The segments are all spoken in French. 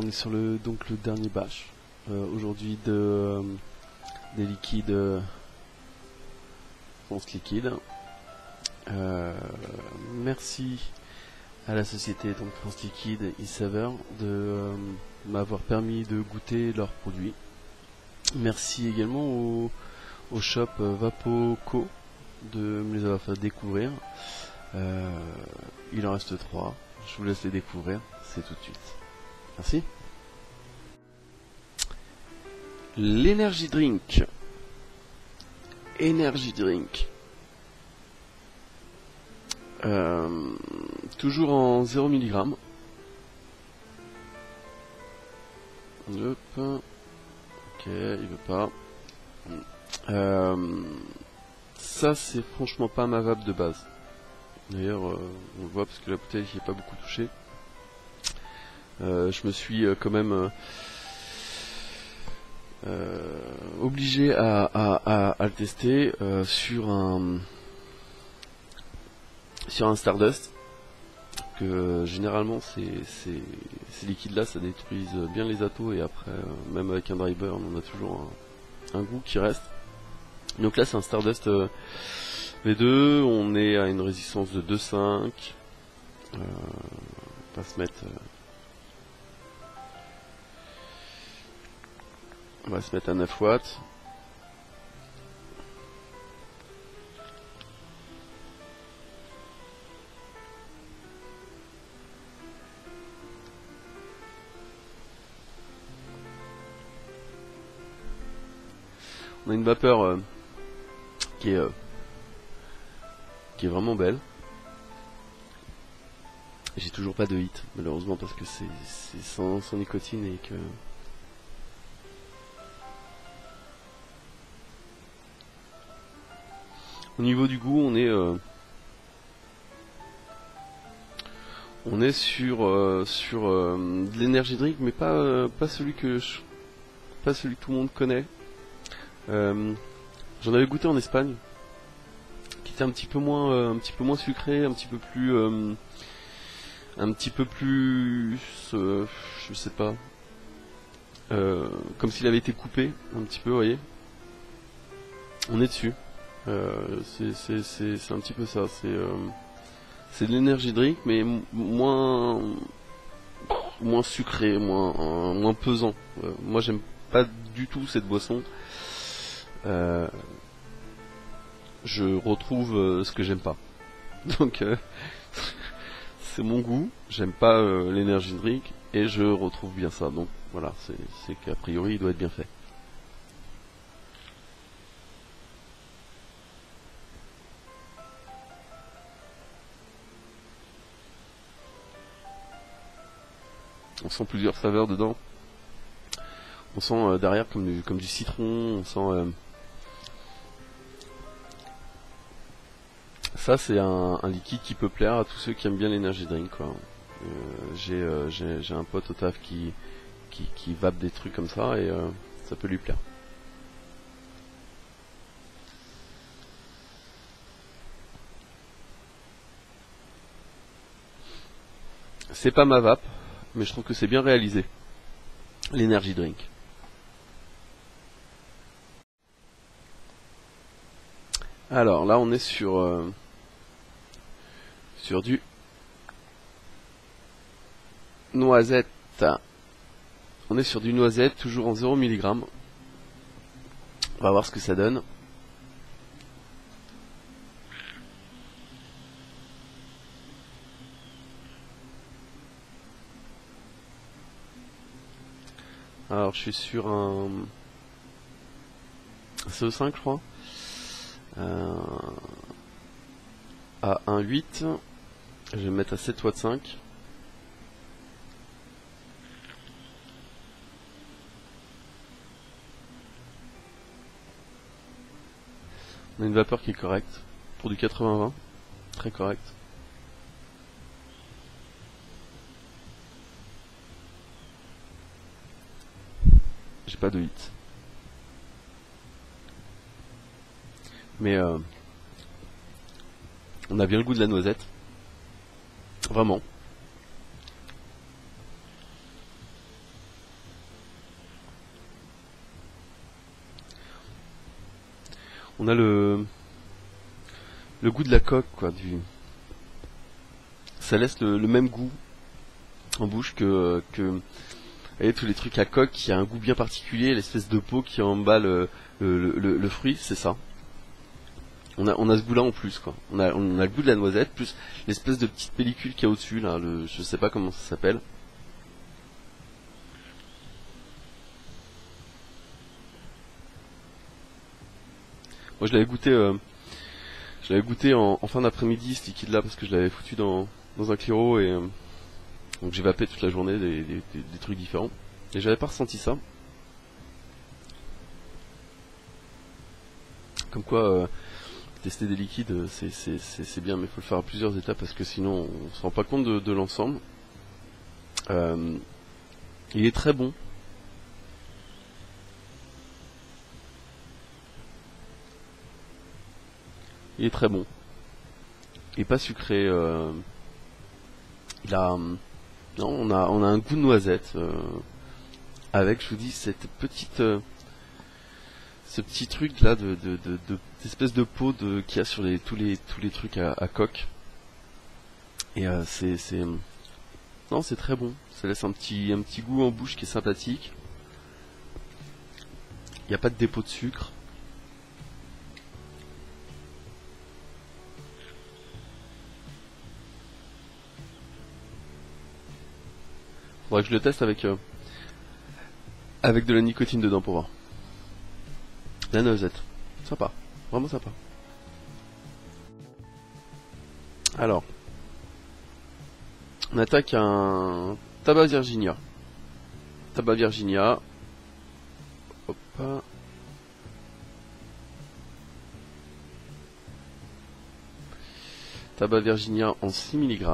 on est sur le dernier batch aujourd'hui des liquides France Liquide. Merci à la société donc France Liquide e-Saveur de m'avoir permis de goûter leurs produits. Merci également au shop Vapoco de me les avoir fait découvrir. Il en reste 3. Je vous laisse les découvrir. C'est tout de suite. Merci. L'Energy Drink. Energy Drink. Toujours en 0 mg. Hop. Ok, il veut pas. Ça c'est franchement pas ma vape de base. D'ailleurs, on le voit parce que la bouteille n'y est pas beaucoup touchée. Je me suis quand même obligé à le tester sur un Stardust. Que généralement ces liquides là ça détruise bien les atos et après même avec un driver on a toujours un goût qui reste. Donc là c'est un Stardust V2, on est à une résistance de 2,5. On va se mettre à 9 watts. On a une vapeur qui est vraiment belle. J'ai toujours pas de hit malheureusement parce que c'est sans nicotine et que au niveau du goût on est sur de l'énergie drink mais pas celui que tout le monde connaît. J'en avais goûté en Espagne, qui était un petit peu moins sucré, un petit peu plus, je sais pas, comme s'il avait été coupé, un petit peu, vous voyez. On est dessus. C'est un petit peu ça. C'est de l'énergie drink, mais moins sucré, moins pesant. Moi, j'aime pas du tout cette boisson. Je retrouve ce que j'aime pas. Donc c'est mon goût, j'aime pas l'énergie drink et je retrouve bien ça. Donc voilà, c'est qu'a priori il doit être bien fait. On sent plusieurs saveurs dedans. On sent derrière comme du citron, on sent ça c'est un liquide qui peut plaire à tous ceux qui aiment bien l'énergie drink quoi. J'ai un pote au taf qui vape des trucs comme ça et ça peut lui plaire. C'est pas ma vape, mais je trouve que c'est bien réalisé. L'énergie drink. Alors là on est sur du noisette. On est sur du noisette, toujours en 0 mg. On va voir ce que ça donne. Alors je suis sur un CO5 je crois. À 1,8. Je vais me mettre à 7,5 watts. On a une vapeur qui est correcte. Pour du 80-20. Très correct. J'ai pas de hit. Mais on a bien le goût de la noisette. Vraiment. On a le goût de la coque, quoi. Ça laisse le même goût en bouche que et tous les trucs à coque qui a un goût bien particulier, l'espèce de peau qui emballe le fruit, c'est ça. On a ce goût-là en plus, quoi. On a le goût de la noisette, plus l'espèce de petite pellicule qu'il y a au-dessus, là, je sais pas comment ça s'appelle. Moi je l'avais goûté en fin d'après-midi, ce liquide-là, parce que je l'avais foutu dans un Cliro, et donc j'ai vapé toute la journée des trucs différents. Et j'avais pas ressenti ça. Comme quoi, tester des liquides, c'est bien, mais il faut le faire à plusieurs étapes, parce que sinon on se rend pas compte de l'ensemble. Euh, il est très bon. Il est très bon. Il est pas sucré. Il a, non, on a un goût de noisette, avec, je vous dis, cette petite, ce petit truc là d'espèce de peau qu'il y a sur tous les trucs à coque. Et non, c'est très bon. Ça laisse un petit goût en bouche qui est sympathique. Il n'y a pas de dépôt de sucre. Faudrait que je le teste avec de la nicotine dedans pour voir. La noisette. Sympa. Vraiment sympa. Alors, on attaque un tabac Virginia. Tabac Virginia. Hop. Tabac Virginia en 6 mg.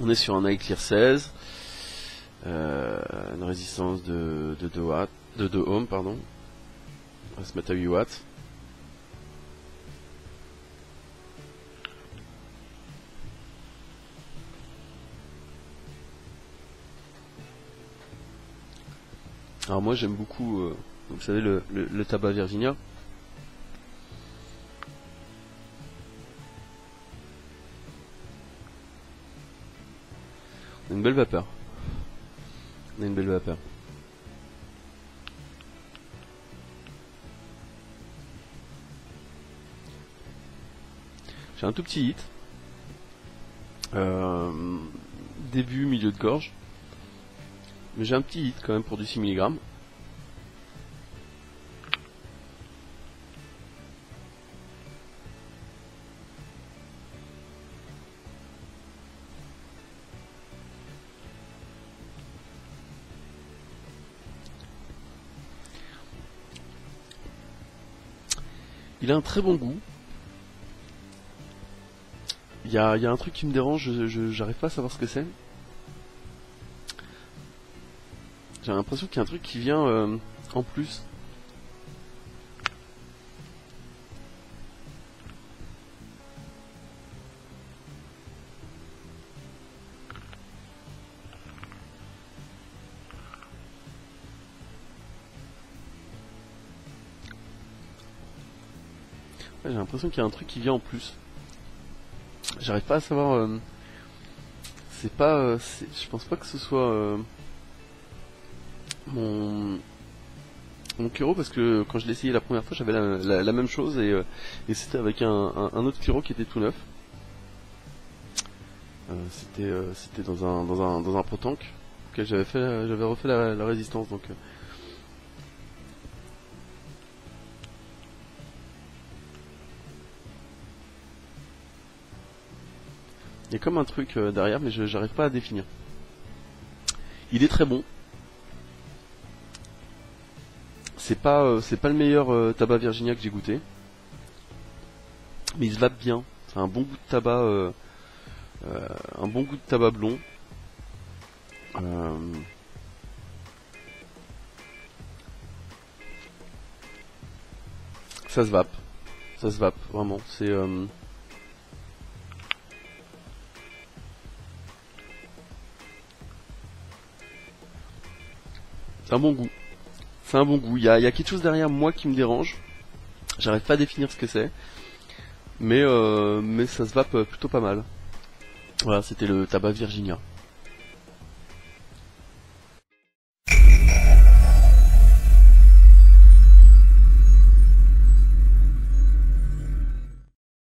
On est sur un iClear 16. Une résistance de 2 watts, de 2 ohms, pardon. On va se mettre à 8 watts. Alors moi j'aime beaucoup, vous savez, le tabac Virginia. On a une belle vapeur. On a une belle vapeur. J'ai un tout petit hit. Début, milieu de gorge. Mais j'ai un petit hit quand même pour du 6 mg. Il a un très bon goût. Il y a un truc qui me dérange, j'arrive pas à savoir ce que c'est. J'ai l'impression qu'il y a un truc qui vient en plus. Ouais, j'ai l'impression qu'il y a un truc qui vient en plus. J'arrive pas à savoir. C'est pas. Je pense pas que ce soit mon Cliro, parce que quand je l'ai essayé la première fois, j'avais la même chose, et c'était avec un autre Cliro qui était tout neuf. C'était dans un Pro Tank auquel j'avais refait la résistance, donc. Il y a comme un truc derrière, mais j'arrive pas à définir. Il est très bon. C'est pas le meilleur tabac Virginia que j'ai goûté, mais il se vape bien. C'est un bon goût de tabac, un bon goût de tabac blond. Euh, ça se vape vraiment. C'est un bon goût. C'est un bon goût. Il y a quelque chose derrière moi qui me dérange. J'arrive pas à définir ce que c'est. Mais ça se vape plutôt pas mal. Voilà, c'était le tabac Virginia.